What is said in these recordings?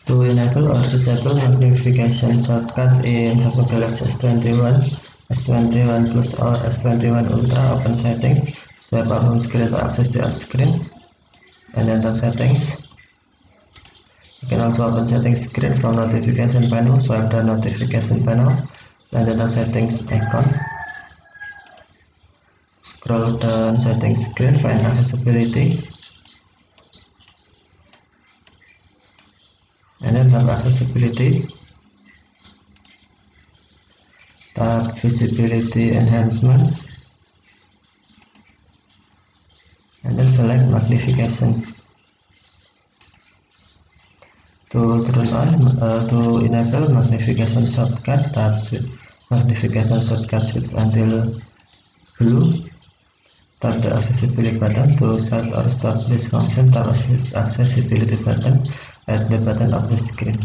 To enable or disable magnification shortcut in Samsung Galaxy S21, S21 Plus or S21 Ultra, open settings, swipe up home screen to access the home screen, and then tap settings. You can also open settings screen from notification panel, swipe down notification panel, and then tap settings icon. Scroll down settings screen, find accessibility, and then tap accessibility, tap visibility enhancements, and then select magnification. To turn on, to enable magnification shortcut, tap magnification shortcut switch until blue. Tap the accessibility button. To start or stop this function, tap accessibility button at the bottom of the screen.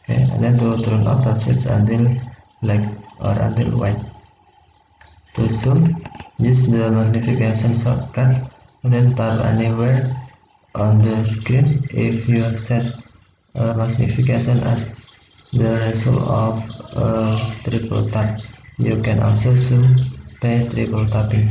Okay, and then to turn off, tap switch until black or until white. To zoom, use the magnification shortcut and then tap anywhere on the screen. If you set magnification as the result of a triple tap, you can also zoom by triple tapping.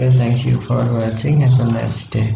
Okay, thank you for watching. Have a nice day.